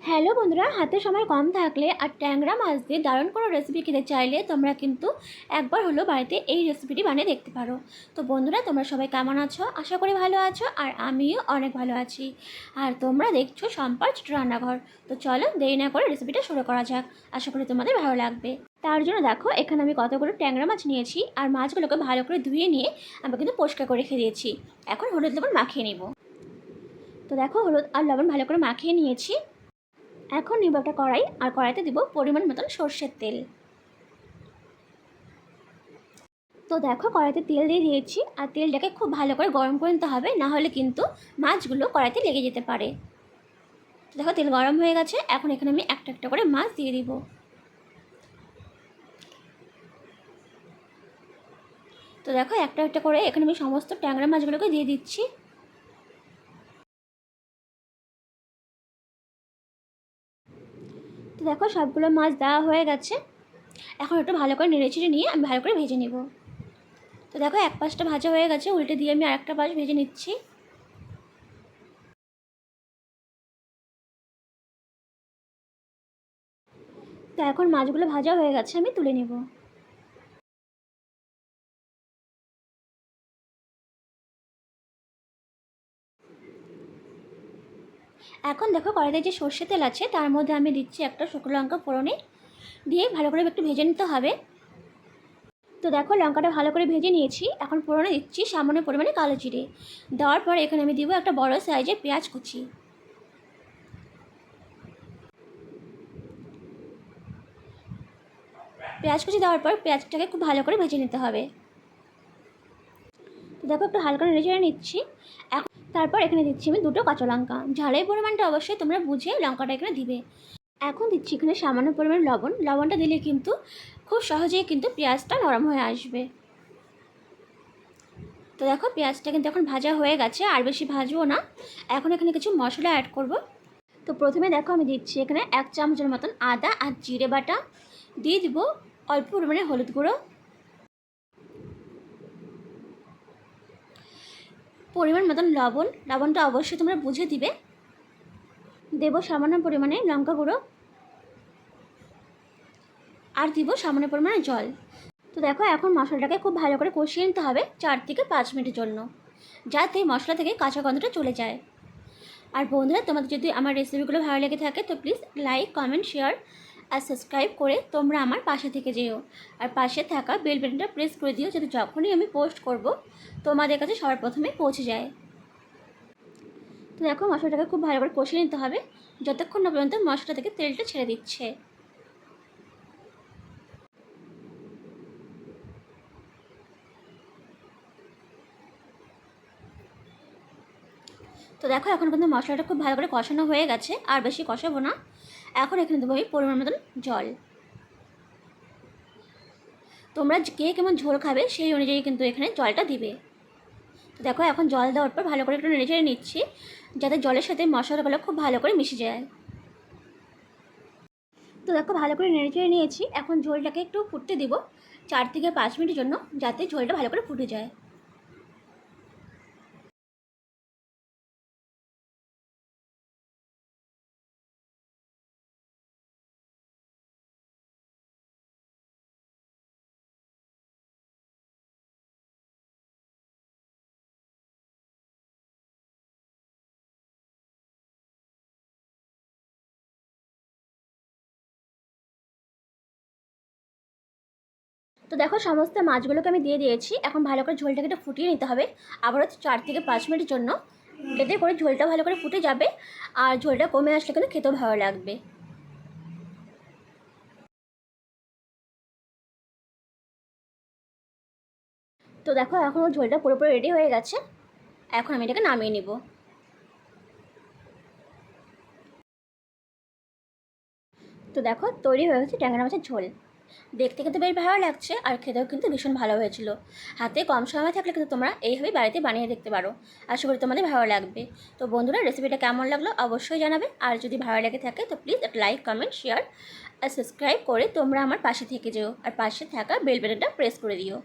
Hello বন্ধুরা, হাতে সময় কম থাকলে আর ট্যাংরা মাছ দিয়ে দারুণ কোনো রেসিপি খেতে চাইলে তোমরা কিন্তু একবার হলো বাড়িতে এই রেসিপিটি বানিয়ে দেখতে পারো। তো বন্ধুরা, তোমরা সবাই কেমন আছো? আশা করি ভালো আছো, আর আমিও অনেক ভালো আছি। আর তোমরা দেখছো সম্পার ছোট রান্নাঘর। তো চলো দেরি না করে রেসিপিটা শুরু করা যাক। আশা করি তোমাদের ভালো লাগবে। তার জন্য দেখো, এখানে আমি কতগুলো ট্যাংরা মাছ নিয়েছি, আর মাছগুলোকে ভালো করে ধুয়ে নিয়ে আমি কিন্তু পরিষ্কার করে রেখে দিয়েছি। এখন হলুদ লবণ মাখিয়ে নিব। তো দেখো, হলুদ আর লবণ ভালো করে মাখিয়ে নিয়েছি। এখন নিব একটা কড়াই, আর কড়াইতে দিব পরিমাণ মতন সর্ষের তেল। তো দেখো, কড়াইতে তেল দিয়ে দিয়েছি, আর তেলটাকে খুব ভালো করে গরম করে নিতে হবে, না হলে কিন্তু মাছগুলো কড়াইতে লেগে যেতে পারে। তো দেখো, তেল গরম হয়ে গেছে। এখন এখানে আমি একটা একটা করে মাছ দিয়ে দিব। তো দেখো, একটা একটা করে এখানে আমি সমস্ত ট্যাংরা মাছগুলোকে দিয়ে দিচ্ছি। তো দেখো, সবগুলো মাছ দেওয়া হয়ে গেছে। এখন একটু ভালো করে নেড়েচেড়ে নিয়ে আমি ভালো করে ভেজে নেব। তো দেখো, এক পাশটা ভাজা হয়ে গেছে, উল্টে দিয়ে আমি আরেকটা পাশ ভেজে নিচ্ছি। তো এখন মাছগুলো ভাজা হয়ে গেছে, আমি তুলে নেব। এখন দেখো, কড়াইতে যে সর্ষে তেল আছে তার মধ্যে আমি দিচ্ছি একটা শুকনো লঙ্কা ফোড়নে, দিয়ে ভালো করে একটু ভেজে নিতে হবে। তো দেখো, লঙ্কাটা ভালো করে ভেজে নিয়েছি। এখন ফোড়নে দিচ্ছি সামান্য পরিমাণে কালো জিরে। দেওয়ার পর এখানে আমি দিব একটা বড় সাইজের পেঁয়াজ কুচি। পেঁয়াজ কুচি দেওয়ার পর পেঁয়াজটাকে খুব ভালো করে ভেজে নিতে হবে। তো দেখো, একটু হালকা নেড়ে চেড়ে নিচ্ছি। এখন তারপর এখানে দিচ্ছি আমি দুটো কাঁচা লঙ্কা। ঝালের পরিমাণটা অবশ্যই তোমরা বুঝে লঙ্কাটা এখানে দিবে। এখন দিচ্ছি এখানে সামান্য পরিমাণ লবণ। লবণটা দিলে কিন্তু খুব সহজেই কিন্তু পেঁয়াজটা নরম হয়ে আসবে। তো দেখো, পেঁয়াজটা কিন্তু এখন ভাজা হয়ে গেছে, আর বেশি ভাজবো না। এখন এখানে কিছু মশলা অ্যাড করব। তো প্রথমে দেখো, আমি দিচ্ছি এখানে 1 চামচের মতন আদা আর জিরে বাটা। দিয়ে দিব অল্প পরিমাণে হলুদ গুঁড়ো, পরিমাণ মতন লবণ। লবণটা অবশ্যই তোমরা বুঝে দিবে। দেবো সামান্য পরিমাণে লঙ্কা গুঁড়ো, আর দিব সামান্য পরিমাণে জল। তো দেখো, এখন মশলাটাকে খুব ভালো করে কষিয়ে নিতে হবে 4 থেকে 5 মিনিটের জন্য, যাতে মশলা থেকে কাঁচা গন্ধটা চলে যায়। আর বন্ধুরা, তোমাদের যদি আমার রেসিপিগুলো ভালো লেগে থাকে তো প্লিজ লাইক, কমেন্ট, শেয়ার আর সাবস্ক্রাইব করে তোমরা আমার পাশে থেকে যেও। আর পাশে থাকা বেল বাটনটা প্রেস করে দিও, যাতে যখনই আমি পোস্ট করব তোমাদের কাছে সবার প্রথমে পৌঁছে যায়। তো দেখো, মশলাটাকে খুব ভালো করে কষিয়ে নিতে হবে যতক্ষণ না পর্যন্ত মশলা থেকে তেলটা ছেড়ে দিচ্ছে। তো দেখো, এখন কিন্তু মশলাটা খুব ভালো করে কষানো হয়ে গেছে, আর বেশি কষাবো না। এখন এখানে দেবো আমি পরিমাণ মতন জল। তোমরা কে কেমন ঝোল খাবে সেই অনুযায়ী কিন্তু এখানে জলটা দিবে। তো দেখো, এখন জল দেওয়ার পর ভালো করে একটু নেড়ে চেড়ে নিচ্ছি, যাতে জলের সাথে মশলাগুলো খুব ভালো করে মিশে যায়। তো দেখো, ভালো করে নেড়ে চেড়ে নিয়েছি। এখন ঝোলটাকে একটু ফুটতে দিব 4 থেকে 5 মিনিটের জন্য, যাতে ঝোলটা ভালো করে ফুটে যায়। তো দেখো, সমস্ত মাছগুলোকে আমি দিয়ে দিয়েছি। এখন ভালো করে ঝোলটাকে একটু ফুটিয়ে নিতে হবে আবারও 4 থেকে 5 মিনিটের জন্য, এতে করে ঝোলটা ভালো করে ফুটে যাবে, আর ঝোলটা কমে আসলে কিন্তু খেতেও ভালো লাগবে। তো দেখো, এখন ঝোলটা পুরোপুরি রেডি হয়ে গেছে। এখন আমি এটাকে নামিয়ে নিব। তো দেখো, তৈরি হয়ে গেছে ট্যাংরা মাছের ঝোল। দেখতে কিন্তু বেশ ভালো লাগছে, আর খেতেও কিন্তু ভীষণ ভালো হয়েছিল। হাতে কম সময় থাকলে কিন্তু তোমরা এইভাবেই বাড়িতে বানিয়ে দেখতে পারো। আশা করি তোমাদের ভালো লাগবে। তো বন্ধুরা, রেসিপিটা কেমন লাগলো অবশ্যই জানাবে। আর যদি ভালো লেগে থাকে তো প্লিজ একটা লাইক, কমেন্ট, শেয়ার আর সাবস্ক্রাইব করে তোমরা আমার পাশে থেকে যেও, আর পাশে থাকা বেল বাটনটা প্রেস করে দিও।